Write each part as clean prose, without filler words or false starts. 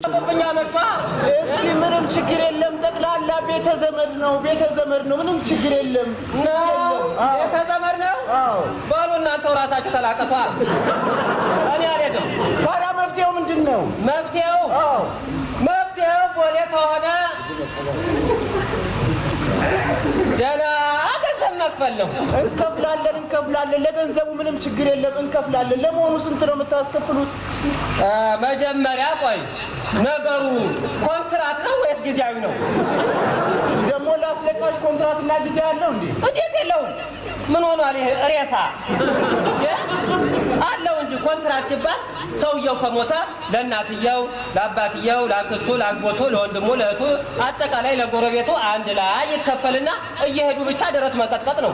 ተቆብኛ መጥፋ እዚህ ምንም ችግር የለም ጠቅላላ ቤተ ዘመድ ነው ምንም ችግር የለም ቤተ ዘመድ ነው አዎ ባሉ እናንተው ራሳችሁ ተላቀቷ እኔ አልሄድም ታዲያ መፍትሄው ምንድነው መፍትሄው ቦሌ ከሆነ ደና ገንዘብ መክፈል ነው እንከፍላለን ለገንዘቡ ምንም ችግር የለም እንከፍላለን ለመሆኑ ስንት ነው የምታስከፍሉት መጀመሪያ ቆይ ነገሩ ኮንትራት ነው ወይስ ጊዜያዊ ነው ደሞ ላስለቃሽ ኮንትራትና ጊዜ አለው እንዴ እንዴት የለው ምን ሆኗል ይሄ ሬሳ አለው እንጂ ኮንትራት ሲባል ሰውየው ከሞተ ለእናትየው ለአባትየው ለአክስቱ ለአጎቱ ለወንድሙ ለእህቱ አጠቃላይ ለጎረቤቱ አንድ ላይ ይከፈልና እየሄዱ ብቻ ደረት መቀጥቀጥ ነው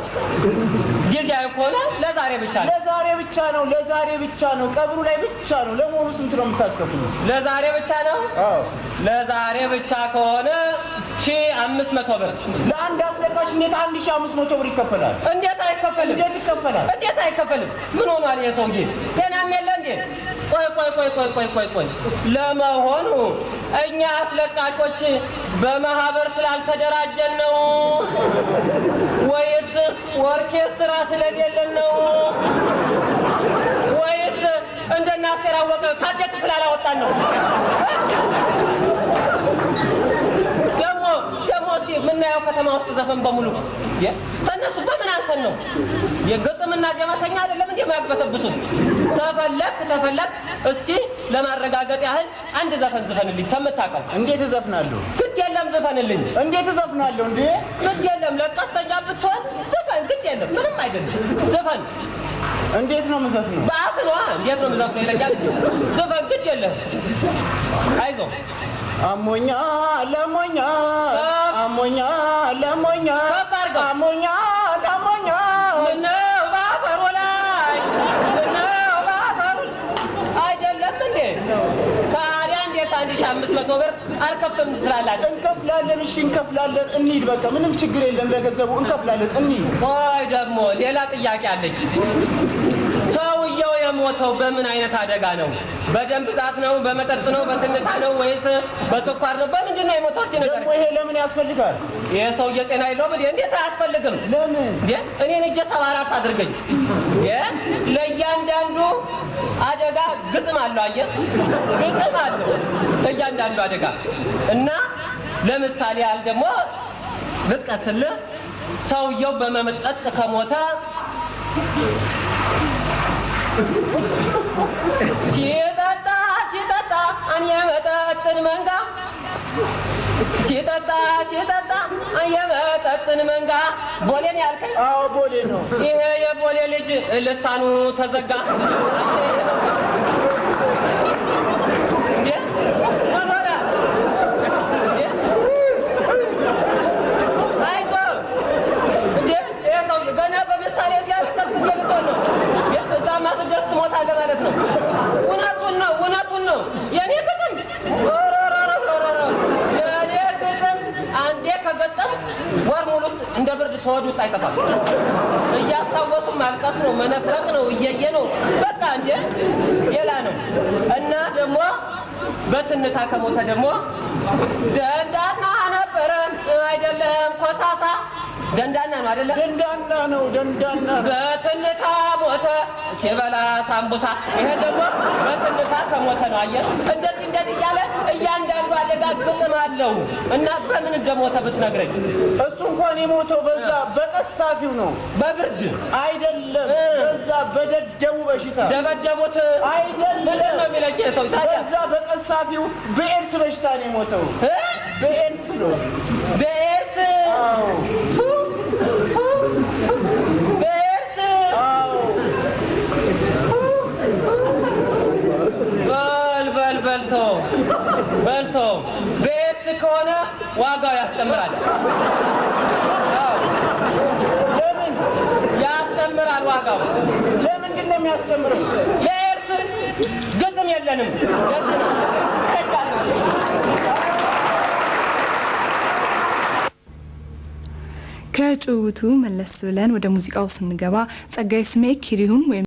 ጊዜያዊ ከሆነ ለዛሬ ብቻ ነው ቀብሩ ላይ ብቻ ነው ለሞኑ ስንት ነው የምታስከፍሉት ለዛሬ ብቻ ነው አዎ ለዛሬ ብቻ ከሆነ 1500 ብር ለአንድ አስለቃሽ እንዴት 1500 ብር ይከፈላል እንዴት አይከፈልም ምን ሆኗል የሰውዬ ጤናም የለ እንዴ ቆይ ለመሆኑ እኛ አስለቃሾች በማህበር ስላልተደራጀን ነው ወይስ ኦርኬስትራ ስለሌለን ነው ወይስ እንደናስተራወቀ ካጀት ስላላወጣን ነው ምናየው ከተማ ውስጥ ዘፈን በሙሉ ተነሱ በምን አንሰን ነው የገጥምና ጀማተኛ አይደለም እንዴ ማያግበሰብሱት ተፈለክ እስቲ ለማረጋገጥ ያህል አንድ ዘፈን ዘፈንልኝ ተመታቀው እንዴት ዘፈናለሁ ግድ የለም ዘፈንልኝ እንዴት ዘፈናለሁ እንዴ ግድ የለም ለቀስተኛ ብትሆን ዘፈን ግድ የለም ምንም አይደለም ዘፈን እንዴት ነው የምዘፍነው በአፍሏ እንዴት ነው የምዘፍነው ይለኛል ዘፈን ግድ የለም አይዞ አሞኛ ለሞኛ ምነው ባፈሩ ላይ አይደለም እንዴ ታዲያ እንዴት 1500 ብር አልከፍልም ትላላችሁ እንከፍላለን እሺ እንከፍላለን እንሂድ በቃ ምንም ችግር የለም ለገንዘቡ እንከፍላለን እንሂድ ቆይ ደግሞ ሌላ ጥያቄ አለኝ ሰውየው የሞተው በምን አይነት አደጋ ነው በደም ብዛት ነው በመጠጥ ነው በትንታ ነው ወይስ በስኳር ነው በምንድን ነው የሞተው እስቲ ነገር ደግሞ ይሄ ለምን ያስፈልጋል የሰውዬ ጤና የለውም እንዴት አያስፈልግም ለምን እኔ ልጅ 74 አድርገኝ ለእያንዳንዱ አደጋ ግጥም አለው አየህ ግጥም አለው ለእያንዳንዱ አደጋ እና ለምሳሌ ያህል ደግሞ ልጥቀስልህ ሰውየው በመጠጥ ከሞተ ሲጠጣ አንየመጠጥን መንጋ ሲጠጣ አንየመጠጥን መንጋ ቦሌን ያልከኝ አዎ ቦሌ ነው ይሄ የቦሌ ልጅ ልሳኑ ተዘጋ ማለት ነው እውነቱን ነው የኔ ግጥም አንዴ ከገጠም ወር ሙሉ እንደ ብርድ ተወድ ውስጥ አይጠፋም እያስታወሱ ማልቀስ ነው መነፍረቅ ነው እየየ ነው በቃ እንዴ ሌላ ነው እና ደግሞ በትንታ ከሞተ ደግሞ ደንዳና ነበረ አይደለም ኮሳሳ ደንዳና ነው አይደለ ደንዳና በትንታ ሞተ ሲበላ ሳምቡሳ ይሄ ደግሞ በትንታ ከሞተ ነው አየህ እንደዚህ ያለ እያንዳንዱ አደጋ ግጥም አለው እና በምን እንደሞተ ብትነግረኝ እሱ እንኳን የሞተው በዛ በቀሳፊው ነው በብርድ አይደለም በዛ በደደቡ በሽታ ደበደቡት አይደለም ነው የሚለኝ ሰው ታዲያ በዛ በቀሳፊው በኤድስ በሽታ ነው የሞተው በኤድስ ነው በኤድስ አዎ በልቶ ቤት ከሆነ ዋጋው ያስጨምራል ለምን ያስጨምራል ዋጋው ለምንድን ነው የሚያስጨምረው የኤርስ ግጥም የለንም ከጭውውቱ መለስ ብለን ወደ ሙዚቃው ስንገባ ጸጋዬ ስሜ ኪሪሁን